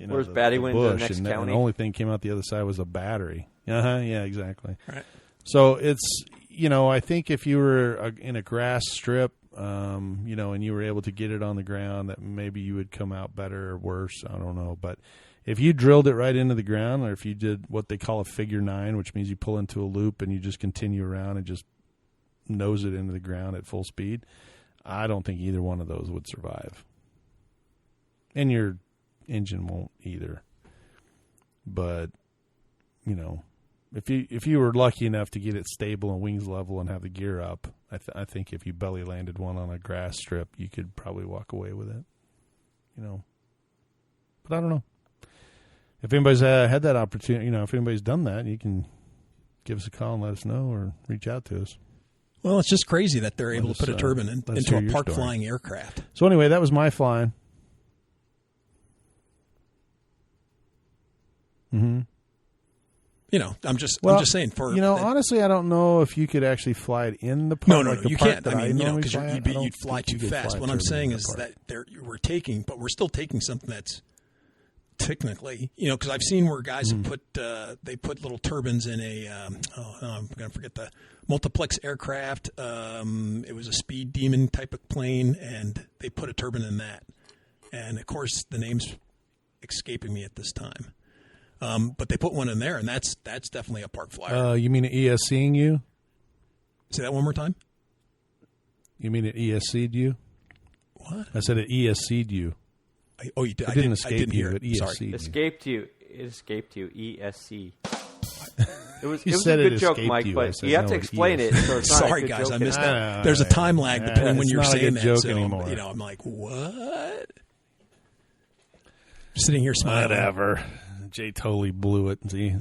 where's Batty went to the next and county? The only thing came out the other side was a battery. Yeah, exactly. Right. So it's, I think if you were in a grass strip, and you were able to get it on the ground, that maybe you would come out better or worse. I don't know. But if you drilled it right into the ground, or if you did what they call a figure 9, which means you pull into a loop and you just continue around and just nose it into the ground at full speed, I don't think either one of those would survive. And your engine won't either. But, if you were lucky enough to get it stable and wings level and have the gear up, I think if you belly landed one on a grass strip, you could probably walk away with it. But I don't know. If anybody's had that opportunity, if anybody's done that, you can give us a call and let us know, or reach out to us. Well, it's just crazy that they're able to put a turbine into a park story. flying aircraft. So anyway, that was my flying. Mm-hmm. I'm just saying honestly, I don't know if you could actually fly it in the park. No, you can't. I mean, because you'd fly too fast. What I'm saying is that we're still taking something that's technically, because I've seen where guys have put little turbines in a I'm going to forget the multiplex aircraft. It was a Speed Demon type of plane, and they put a turbine in that. And of course, the name's escaping me at this time. But they put one in there, and that's definitely a Parkflyer. You mean it ESCing you? Say that one more time. You mean it ESC'd you? What? I said it ESC'd you. You did. It didn't escape you. It It ESC'd Sorry. you. Escaped you. It escaped you. ESC. It was You a said it good joke, escaped Mike, you. I but said, you have no, to it explain is. it. So it's not a Sorry, good guys, joke I missed anymore. that. There's a time lag between when it's you're not a saying good that. joke So, anymore. I'm like, what? Sitting here smiling. Whatever. Jay totally blew it. See,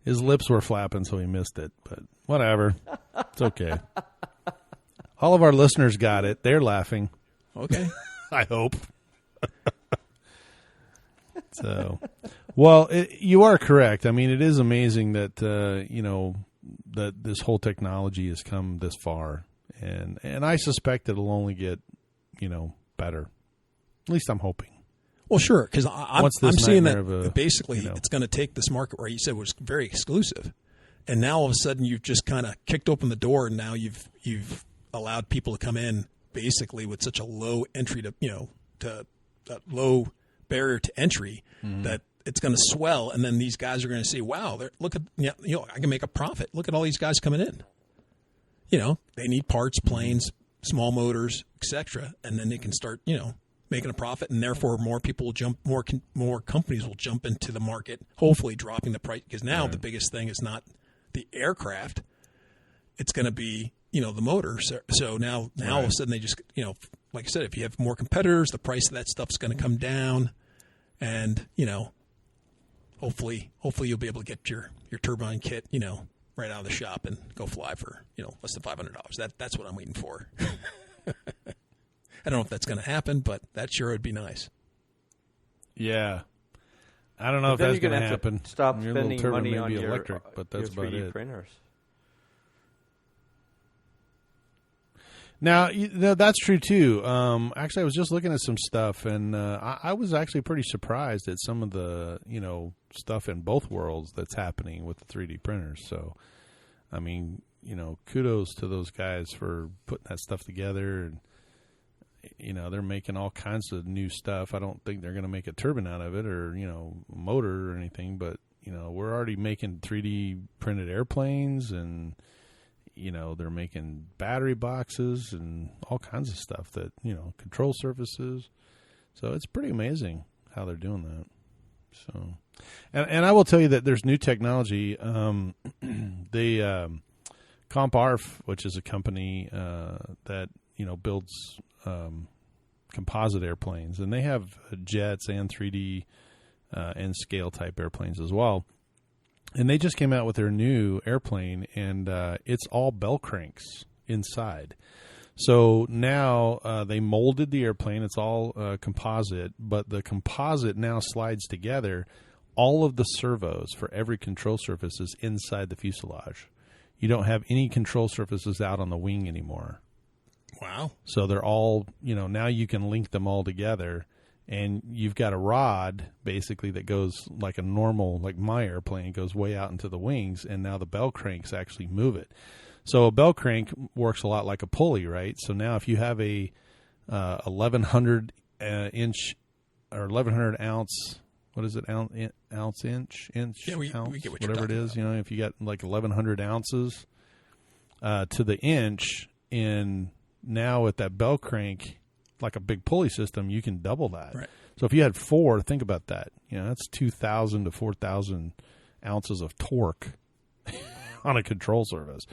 his lips were flapping, so he missed it. But whatever. It's okay. All of our listeners got it. They're laughing. Okay. I hope. So, well, you are correct. I mean, it is amazing that that this whole technology has come this far, and I suspect it'll only get better. At least I'm hoping. Well, sure, because I'm seeing that basically you know. it's going to take this market where you said was very exclusive, and now all of a sudden you've just kind of kicked open the door, and now you've allowed people to come in basically with such a low entry to low barrier to entry that it's going to swell, and then these guys are going to say, "Wow, look at I can make a profit. Look at all these guys coming in. They need parts, planes, small motors, etc., and then they can start making a profit, and therefore more people will jump, more companies will jump into the market, hopefully dropping the price, because now the biggest thing is not the aircraft, it's going to be the motor. So now all of a sudden they just like I said, if you have more competitors, the price of that stuff's going to come down, and hopefully you'll be able to get your turbine kit right out of the shop and go fly for less than $500. That's what I'm waiting for. I don't know if that's going to happen, but that sure would be nice. Yeah. I don't know if then that's you're going to have to happen. stop Your spending little turbine money may on be your electric, but that's your about 3D it. printers. Now, that's true too. Actually, I was just looking at some stuff, and I was actually pretty surprised at some of the stuff in both worlds that's happening with the 3D printers. So, I mean, kudos to those guys for putting that stuff together. And they're making all kinds of new stuff. I don't think they're going to make a turbine out of it or motor or anything, but we're already making 3D printed airplanes, and they're making battery boxes and all kinds of stuff that control surfaces. So it's pretty amazing how they're doing that. So, and I will tell you that there's new technology. They CompArf, which is a company that builds composite airplanes, and they have jets and 3D and scale type airplanes as well. And they just came out with their new airplane, and it's all bell cranks inside. So now they molded the airplane. It's all composite, but the composite now slides together. All of the servos for every control surface is inside the fuselage. You don't have any control surfaces out on the wing anymore. Wow. So they're all, now you can link them all together, and you've got a rod basically that goes like a normal, like my airplane, goes way out into the wings, and now the bell cranks actually move it. So a bell crank works a lot like a pulley, right? So now if you have a 1100 inch or 1100 ounce, what is it, ounce, inch, yeah, we ounce, get what whatever it is, if you got like 1100 ounces to the inch in. Now with that bell crank, like a big pulley system, you can double that. Right. So if you had 4, think about that. That's 2,000 to 4,000 ounces of torque on a control surface.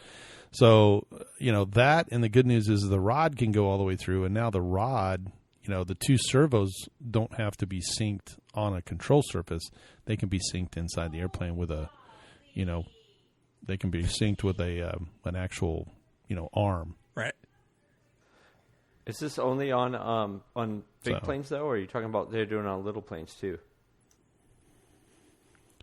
So, that, and the good news is the rod can go all the way through, and now the rod, the two servos don't have to be synced on a control surface. They can be synced inside the airplane with a, they can be synced with an actual, arm. Right. Is this only on big planes though, or are you talking about they're doing it on little planes too?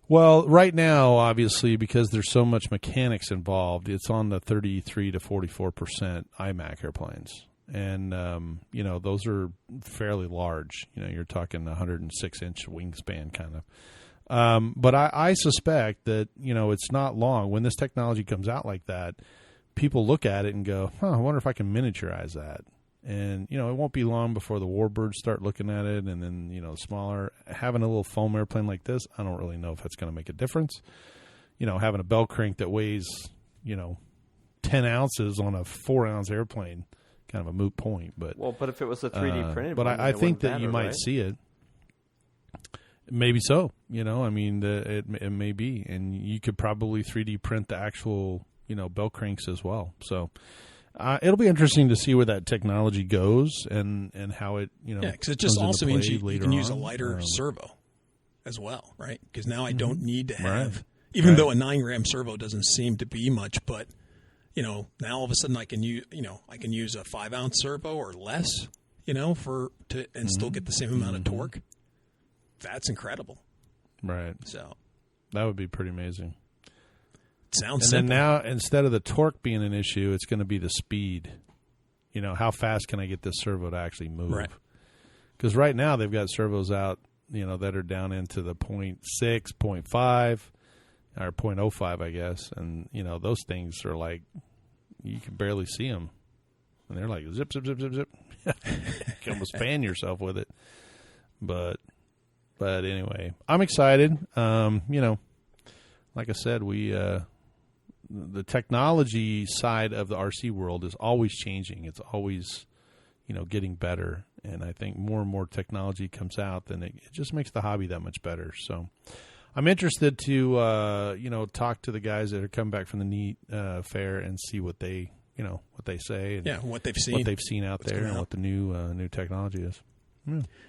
Well, right now, obviously, because there's so much mechanics involved, it's on the 33 to 44% IMAC airplanes, and those are fairly large. You're talking 106-inch wingspan kind of. But I suspect that it's not long when this technology comes out like that. People look at it and go, I wonder if I can miniaturize that. And, it won't be long before the warbirds start looking at it, and then, smaller. Having a little foam airplane like this, I don't really know if that's going to make a difference. Having a bell crank that weighs, 10 ounces on a 4-ounce airplane, kind of a moot point. But if it was a 3D printed but one, I think that matter, you might right? see it. Maybe so. I mean, it may be, and you could probably 3D print the actual, bell cranks as well. So it'll be interesting to see where that technology goes and how it, because it just also means you can use a on. lighter servo as well, right? Because now I don't need to have, Right. even though a 9-gram servo doesn't seem to be much, but now all of a sudden I can use, I can use a 5-ounce servo or less, and still get the same amount of torque. That's incredible. Right. So that would be pretty amazing. Sounds and simple. then now, instead of the torque being an issue, it's going to be the speed. How fast can I get this servo to actually move? Right. Because right now they've got servos out, that are down into the 0.6, 0.5, or 0.05, I guess. And, those things are like, you can barely see them. And they're like zip, zip, zip, zip, zip. You can almost fan yourself with it. But anyway, I'm excited. Like I said, the technology side of the RC world is always changing. It's always, getting better. And I think more and more technology comes out, then it just makes the hobby that much better. So I'm interested to, talk to the guys that are coming back from the NEAT fair and see what they, what they say. And what they've seen out there and what the new technology is.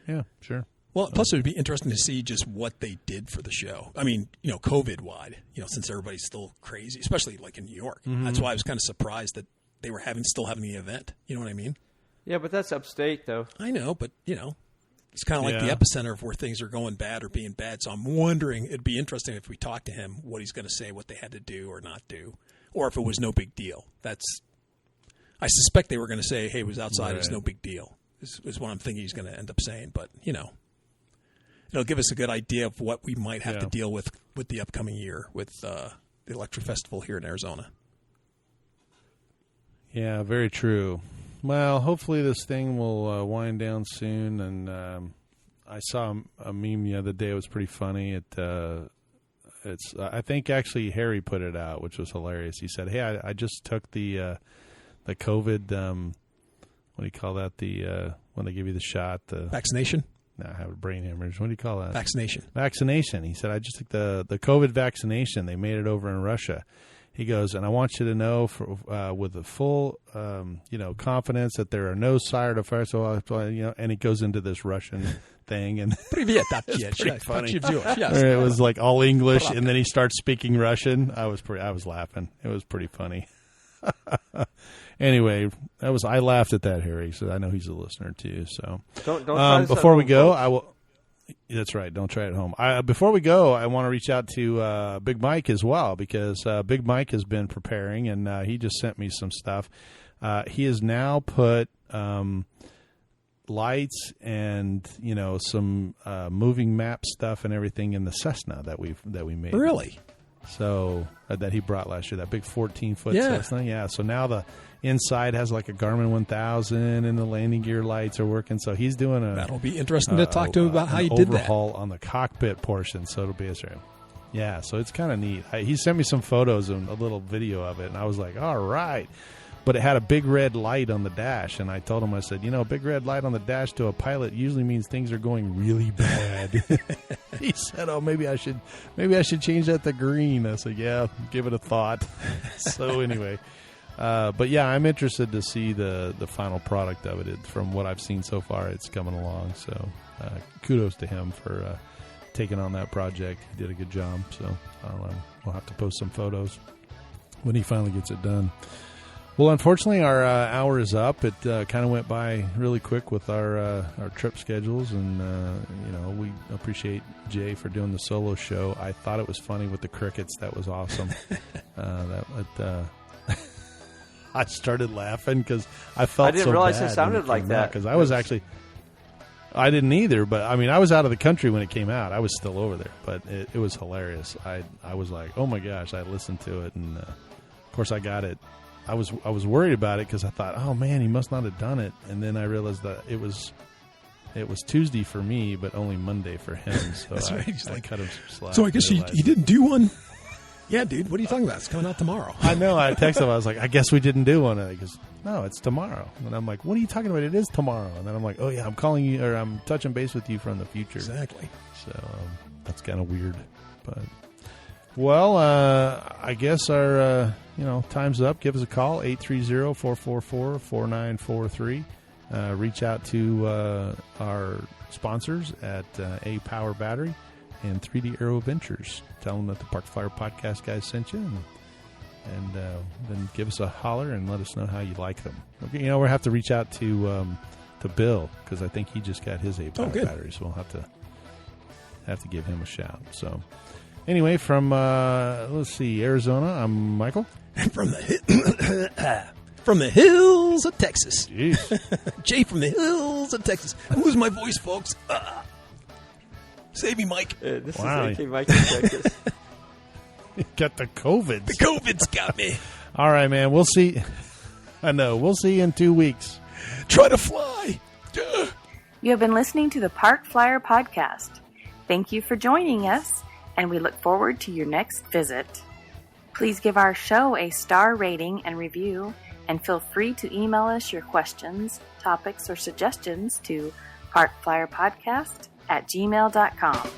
Yeah, sure. Well, plus it would be interesting to see just what they did for the show. I mean, COVID-wide, since everybody's still crazy, especially like in New York. Mm-hmm. That's why I was kind of surprised that they were still having the event. You know what I mean? Yeah, but that's upstate, though. I know, but, it's kind of like the epicenter of where things are going bad or being bad. So I'm wondering, it'd be interesting if we talk to him, what he's going to say, what they had to do or not do, or if it was no big deal. I suspect they were going to say, hey, it was outside, It was no big deal, is what I'm thinking he's going to end up saying. But, it'll give us a good idea of what we might have to deal with the upcoming year with the Electric Festival here in Arizona. Yeah, very true. Well, hopefully this thing will wind down soon. And I saw a meme the other day. It was pretty funny. It's I think actually Harry put it out, which was hilarious. He said, "Hey, I just took the COVID. What do you call that? When they give you the shot, the vaccination." No, I have a brain hemorrhage. What do you call that? Vaccination. He said, I just took the COVID vaccination. They made it over in Russia. He goes, and I want you to know with the full, confidence that there are no side effects. And he goes into this Russian thing. And it's pretty funny. It was like all English, and then he starts speaking Russian. I was laughing. It was pretty funny. Anyway, I laughed at that, Harry. So I know he's a listener too. So don't before we go, I will. That's right. Don't try it at home. Before we go, I want to reach out to Big Mike as well, because Big Mike has been preparing, and he just sent me some stuff. He has now put lights and some moving map stuff and everything in the Cessna that we made. Really? So that he brought last year, that big 14-foot Cessna. Yeah. So now the inside has like a Garmin 1000, and the landing gear lights are working. So he's doing that'll be interesting to talk to him about how you did that. Overhaul on the cockpit portion. So it'll be yeah. So it's kind of neat. He sent me some photos and a little video of it, and I was like, all right. But it had a big red light on the dash, and I told him, I said, a big red light on the dash to a pilot usually means things are going really bad. He said, oh, maybe I should change that to green. I said, yeah, give it a thought. So anyway, but yeah, I'm interested to see the final product of it. From what I've seen so far, it's coming along. So kudos to him for taking on that project. He did a good job. So we'll have to post some photos when he finally gets it done. Well, unfortunately, our hour is up. It kind of went by really quick with our trip schedules, and we appreciate Jay for doing the solo show. I thought it was funny with the crickets. That was awesome. I started laughing because I felt. I didn't realize it sounded like that. Because I was actually, I didn't either. But I mean, I was out of the country when it came out. I was still over there, but it was hilarious. I was like, oh my gosh! I listened to it, and of course, I got it. I was worried about it because I thought, oh man, he must not have done it, and then I realized that it was Tuesday for me, but only Monday for him. So That's right. I cut him some slack. So I guess he didn't do one. Yeah, dude. What are you talking about? It's coming out tomorrow. I know. I texted him. I was like, I guess we didn't do one. And he goes, no, it's tomorrow. And I'm like, what are you talking about? It is tomorrow. And then I'm like, oh, yeah, I'm calling you, or I'm touching base with you from the future. Exactly. So that's kind of weird. But, well, I guess our, time's up. Give us a call, 830-444-4943. Reach out to our sponsors at A Power Battery and 3D Aero Ventures. Tell them that the Parkflyer podcast guys sent you, and then give us a holler and let us know how you like them. We'll have to reach out to Bill, because I think he just got his A Power battery, so we'll have to give him a shout. So anyway, from let's see, Arizona, I'm Michael. And from the hills of Texas. Jeez. Jay from the hills of Texas. I lose my voice, folks. Save me, Mike. This Wow. is AK Mike in Texas. Got the COVID. The COVID's got me. All right, man. We'll see. I know. We'll see you in 2 weeks. Try to fly. You have been listening to the Parkflyer podcast. Thank you for joining us, and we look forward to your next visit. Please give our show a star rating and review, and feel free to email us your questions, topics, or suggestions to parkflyerpodcast@gmail.com.